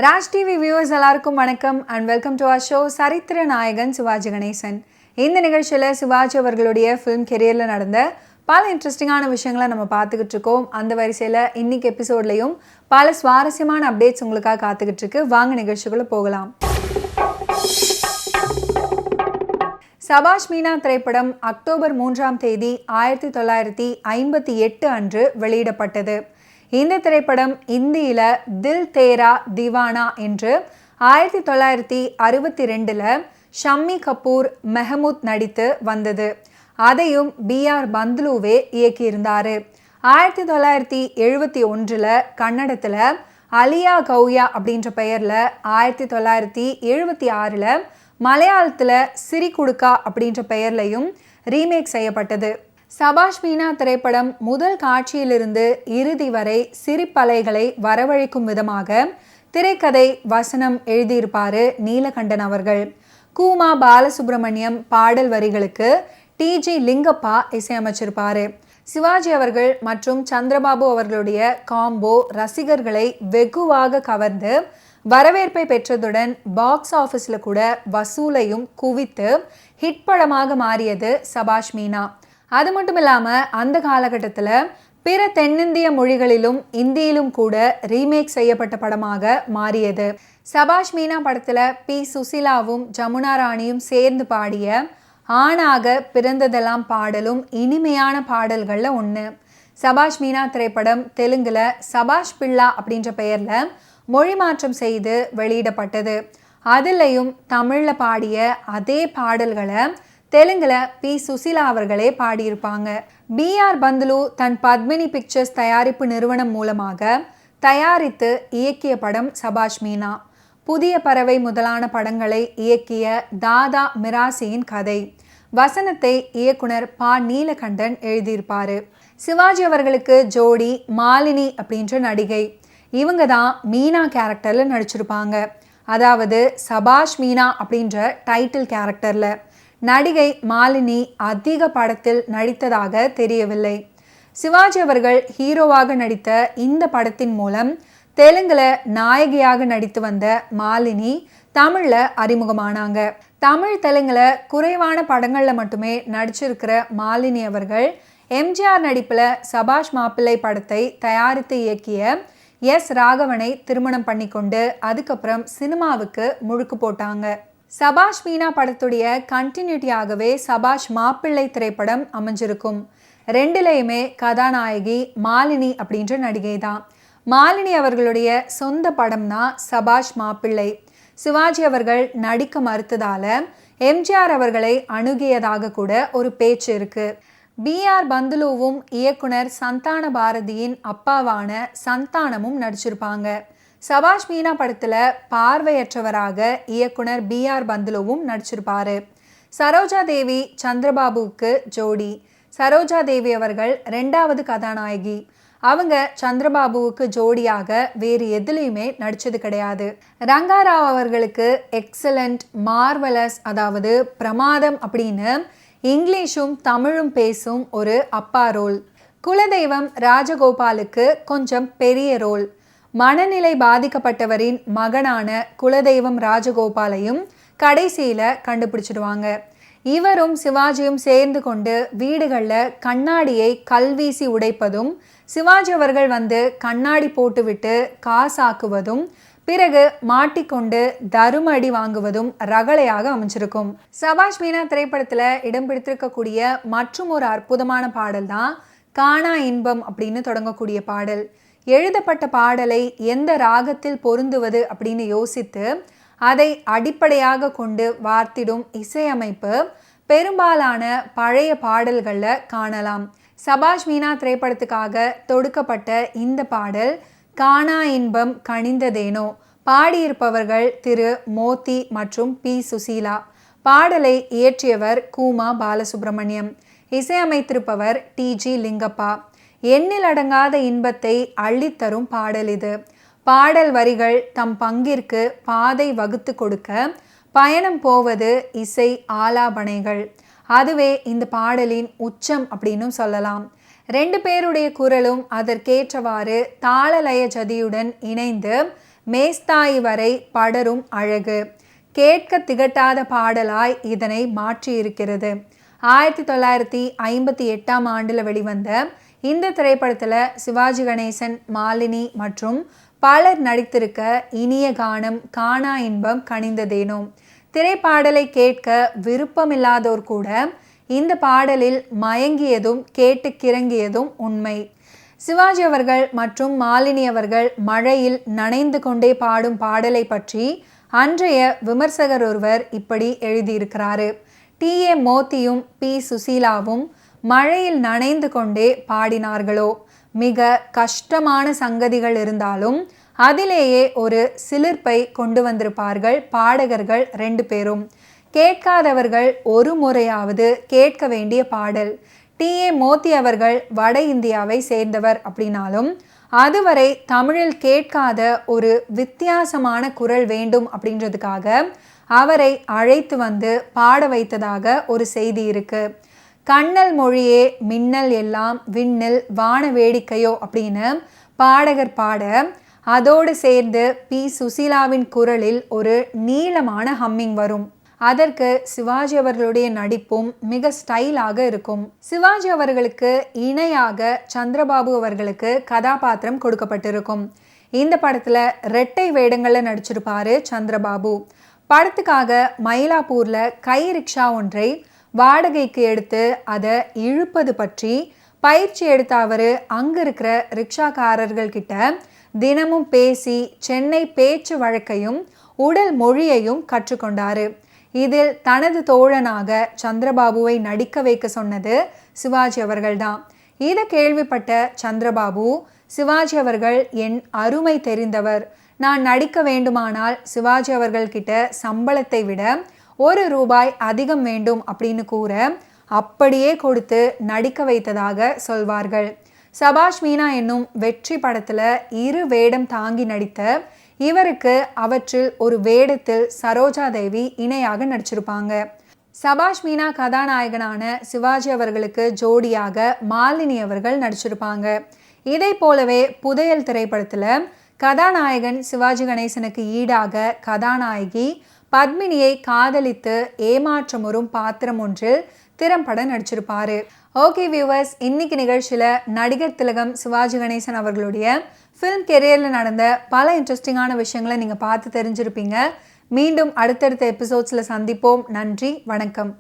Raj TV viewers எல்லாருக்கும் வணக்கம் and welcome to our show சரித்திர நாயகன் சிவாஜி கணேசன். இந்த நிகழ்ச்சியில் சிவாஜி அவர்களுடைய ஃபிலிம் கெரியரில் நடந்த பல இன்ட்ரெஸ்டிங்கான விஷயங்களை நம்ம பார்த்துக்கிட்டு இருக்கோம். அந்த வரிசையில் இன்னைக்கு எபிசோட்லையும் பல சுவாரஸ்யமான அப்டேட்ஸ் உங்களுக்காக காத்துக்கிட்டு இருக்கு. வாங்க நிகழ்ச்சிக்குள்ளே போகலாம். சபாஷ் மீனா திரைப்படம் அக்டோபர் 3ஆம் தேதி 1958 அன்று வெளியிடப்பட்டது. இந்த திரைப்படம் இந்தியில தில் தேரா திவானா என்று 1962 ஷம்மி கபூர் மெஹமூத் நடித்து வந்தது. அதையும் B.R. பந்துலுவே இயக்கியிருந்தார். 1971 கன்னடத்தில் அலியா கௌயா அப்படின்ற பெயரில் 1976 மலையாளத்தில் சிரி குடுக்கா அப்படின்ற பெயர்லையும் ரீமேக் செய்யப்பட்டது. சபாஷ் மீனா திரைப்படம் முதல் காட்சியிலிருந்து இறுதி வரை சிரிப்பலைகளை வரவழைக்கும் விதமாக திரைக்கதை வசனம் எழுதியிருப்பார் நீலகண்டன் அவர்கள். கூமா பாலசுப்ரமணியம் பாடல் வரிகளுக்கு T.G. லிங்கப்பா இசையமைச்சிருப்பார். சிவாஜி அவர்கள் மற்றும் சந்திரபாபு அவர்களுடைய காம்போ ரசிகர்களை வெகுவாக கவர்ந்து வரவேற்பை பெற்றதுடன் பாக்ஸ் ஆஃபீஸில் கூட வசூலையும் குவித்து ஹிட் படமாக மாறியது சபாஷ் மீனா. அது மட்டும் இல்லாமல் அந்த காலகட்டத்தில் பிற தென்னிந்திய மொழிகளிலும் இந்தியிலும் கூட ரீமேக் செய்யப்பட்ட படமாக மாறியது. சபாஷ் மீனா படத்தில் P. சுசிலாவும் ஜமுனா ராணியும் சேர்ந்து பாடிய ஆணாக பிறந்ததெல்லாம் பாடலும் இனிமையான பாடல்களில் ஒன்று. சபாஷ் மீனா திரைப்படம் தெலுங்குல சபாஷ் பிள்ளா அப்படின்ற பெயரில் மொழி மாற்றம் செய்து வெளியிடப்பட்டது. அதுலேயும் தமிழில் பாடிய அதே பாடல்களை தெலுங்குல P. சுசிலா அவர்களே பாடியிருப்பாங்க. B.R. பந்துலு தன் பத்மினி பிக்சர்ஸ் தயாரிப்பு நிறுவனம் மூலமாக தயாரித்து இயக்கிய படம் சபாஷ் மீனா. புதிய பறவை முதலான படங்களை இயக்கிய தாதா மிராசியின் கதை. வசனத்தை இயக்குனர் ப. நீலகண்டன் எழுதியிருப்பார். சிவாஜி அவர்களுக்கு ஜோடி மாலினி அப்படின்ற நடிகை. இவங்க தான் மீனா கேரக்டரில் நடிச்சிருப்பாங்க. அதாவது சபாஷ் மீனா அப்படின்ற டைட்டில் கேரக்டரில். நடிகை மாலினி அதிக படத்தில் நடித்ததாக தெரியவில்லை. சிவாஜி அவர்கள் ஹீரோவாக நடித்த இந்த படத்தின் மூலம் தெலுங்குல நாயகியாக நடித்து வந்த மாலினி தமிழில் அறிமுகமானாங்க. தமிழ் தெலுங்குல குறைவான படங்களில் மட்டுமே நடிச்சிருக்கிற மாலினி அவர்கள் எம்ஜிஆர் நடிப்பில் சபாஷ் மாப்பிள்ளை படத்தை தயாரித்து இயக்கிய எஸ். ராகவனை திருமணம் பண்ணிக்கொண்டு அதுக்கப்புறம் சினிமாவுக்கு முழுக்கு போட்டாங்க. சபாஷ் மீனா படத்துடைய கண்டினியூட்டியாகவே சபாஷ் மாப்பிள்ளை திரைப்படம் அமைஞ்சிருக்கும். ரெண்டுலேயுமே கதாநாயகி மாலினி அப்படின்ற நடிகை தான். மாலினி அவர்களுடைய சொந்த படம் தான் சபாஷ் மாப்பிள்ளை. சிவாஜி அவர்கள் நடிக்க மறுத்ததால எம்ஜிஆர் அவர்களை அணுகியதாக கூட ஒரு பேச்சு இருக்கு. B.R. பந்துலுவும் இயக்குனர் சந்தான பாரதியின் அப்பாவான சந்தானமும் நடிச்சிருப்பாங்க. சபாஷ் மீனா படத்தில் பார்வையற்றவராக இயக்குனர் B.R. பந்துலுவும் நடிச்சிருப்பாரு. சரோஜா தேவி சந்திரபாபுவுக்கு ஜோடி. சரோஜா தேவி அவர்கள் 2வது கதாநாயகி. அவங்க சந்திரபாபுவுக்கு ஜோடியாக வேறு எதுலேயுமே நடித்தது கிடையாது. ரங்காராவ் அவர்களுக்கு எக்ஸலண்ட், மார்வலஸ், அதாவது பிரமாதம் அப்படின்னு இங்கிலீஷும் தமிழும் பேசும் ஒரு அப்பா ரோல். குலதெய்வம் ராஜகோபாலுக்கு கொஞ்சம் பெரிய ரோல். மனநிலை பாதிக்கப்பட்டவரின் மகனான குலதெய்வம் ராஜகோபாலையும் கடைசியில் கண்டுபிடிச்சிடுவாங்க. இவரும் சிவாஜியும் சேர்ந்து கொண்டு வீடுகளில் கண்ணாடியை கல்வீசி உடைப்பதும், சிவாஜி அவர்கள் வந்து கண்ணாடி போட்டுவிட்டு காசாக்குவதும், பிறகு மாட்டிக்கொண்டு தருமடி வாங்குவதும் ரகளையாக அமைஞ்சிருக்கும். சபாஷ் மீனா திரைப்படத்தில் இடம் பிடித்திருக்கக்கூடிய மற்றும் ஒரு அற்புதமான பாடல் தான் காணா இன்பம் அப்படின்னு தொடங்கக்கூடிய பாடல். எழுதப்பட்ட பாடலை எந்த ராகத்தில் பொருந்துவது அப்படின்னு யோசித்து அதை அடிப்படையாக கொண்டு வார்த்திடும் இசையமைப்பு பெரும்பாலான பழைய பாடல்களில் காணலாம். சபாஷ் மீனா திரைப்படத்துக்காக தொடுக்கப்பட்ட இந்த பாடல் காணா இன்பம் கனிந்ததேனோ. பாடியிருப்பவர்கள் திரு மோத்தி மற்றும் P. சுசீலா. பாடலை இயற்றியவர் கூமா பாலசுப்ரமணியம். இசையமைத்திருப்பவர் T.G. லிங்கப்பா. எண்ணில் அடங்காத இன்பத்தை அள்ளித்தரும் பாடல் இது. பாடல் வரிகள் தம் பங்கிற்கு பாதை வகுத்து கொடுக்க பயணம் போவது இசை ஆலாபனைகள். அதுவே இந்த பாடலின் உச்சம் அப்படின்னு சொல்லலாம். 2 பேருடைய குரலும் அதற்கேற்றவாறு தாளலய ஜதியுடன் இணைந்து மேஸ்தாயி வரை படரும் அழகு. கேட்க திகட்டாத பாடலாய் இதனை மாற்றியிருக்கிறது. 1958ஆம் ஆண்டில் வெளிவந்த இந்த திரைப்படத்தில் சிவாஜி கணேசன், மாலினி மற்றும் பலர் நடித்திருக்க இனிய கானம் காணா இன்பம் கனிந்ததேனோ. திரைப்பாடலை கேட்க விருப்பமில்லாதோர் கூட இந்த பாடலில் மயங்கியதும் கேட்டு கிறங்கியதும் உண்மை. சிவாஜி அவர்கள் மற்றும் மாலினி அவர்கள் மழையில் நனைந்து கொண்டே பாடும் பாடலை பற்றி அன்றைய விமர்சகர் ஒருவர் இப்படி எழுதியிருக்கிறாரு. டி.ஏ. மோத்தியும் பி. சுசீலாவும் மழையில் நனைந்து கொண்டே பாடினார்களோ? மிக கஷ்டமான சங்கதிகள் இருந்தாலும் அதிலேயே ஒரு சிலிர்ப்பை கொண்டு வந்திருப்பார்கள் பாடகர்கள் 2 பேரும். கேட்காதவர்கள் ஒரு முறையாவது கேட்க வேண்டிய பாடல். டி.ஏ. மோத்தி அவர்கள் வட இந்தியாவை சேர்ந்தவர் அப்படின்னாலும் அதுவரை தமிழில் கேட்காத ஒரு வித்தியாசமான குரல் வேண்டும் அப்படின்றதுக்காக அவரை அழைத்து வந்து பாட வைத்ததாக ஒரு செய்தி இருக்கு. கண்ணல் மொழியே மின்னல் எல்லாம் விண்ணில் வான வேடிக்கையோ அப்படின்னு பாடகர் பாட, அதோடு சேர்ந்து பி. சுசீலாவின் குரலில் ஒரு நீளமான ஹம்மிங் வரும். அதற்கு சிவாஜி அவர்களுடைய நடிப்பும் மிக ஸ்டைலாக இருக்கும். சிவாஜி அவர்களுக்கு இணையாக சந்திரபாபு அவர்களுக்கு கதாபாத்திரம் கொடுக்கப்பட்டிருக்கும். இந்த படத்துல 2 வேடங்கள்ல நடிச்சிருப்பாரு சந்திரபாபு. படத்துக்காக மயிலாப்பூர்ல கை ரிக்ஷா ஒன்றை வாடகைக்கு எடுத்து அதை இழுப்பது பற்றி பயிற்சி எடுத்த அவர் அங்க இருக்கிற ரிக்ஷாக்காரர்கள் கிட்ட தினமும் பேசி சென்னை பேச்சு வழக்கையும் உடல் மொழியையும் கற்றுக்கொண்டாரு. இதில் தனது தோழனாக சந்திரபாபுவை நடிக்க வைக்க சொன்னது சிவாஜி அவர்கள்தான். இதை கேள்விப்பட்ட சந்திரபாபு, சிவாஜி அவர்கள் என் அருமை தெரிந்தவர், நான் நடிக்க வேண்டுமானால் சிவாஜி அவர்கள்கிட்ட சம்பளத்தை விட ₹1 அதிகம் வேண்டும் அப்படின்னு கூற அப்படியே கொடுத்து நடிக்க வைத்ததாக சொல்வார்கள். சபாஷ் மீனா என்னும் வெற்றி படத்துல 2 வேடம் தாங்கி நடித்த இவருக்கு அவற்றில் ஒரு வேடத்தில் சரோஜா தேவி இணையாக நடிச்சிருப்பாங்க. சபாஷ் மீனா கதாநாயகனான சிவாஜி அவர்களுக்கு ஜோடியாக மாலினி அவர்கள் நடிச்சிருப்பாங்க. இதை போலவே புதையல் திரைப்படத்துல கதாநாயகன் சிவாஜி கணேசனுக்கு ஈடாக கதாநாயகி பத்மினியை காதலித்து ஏமாற்றமுறும் பாத்திரம் ஒன்றில் திறம்பட நடிச்சிருப்பாரு. ஓகே வியூவர்ஸ், இன்னைக்கு நிகழ்ச்சியில் நடிகர் திலகம் சிவாஜி கணேசன் அவர்களுடைய ஃபிலிம் கெரியரில் நடந்த பல இன்ட்ரெஸ்டிங்கான விஷயங்களை நீங்கள் பார்த்து தெரிஞ்சிருப்பீங்க. மீண்டும் அடுத்தடுத்த எபிசோட்ஸில் சந்திப்போம். நன்றி, வணக்கம்.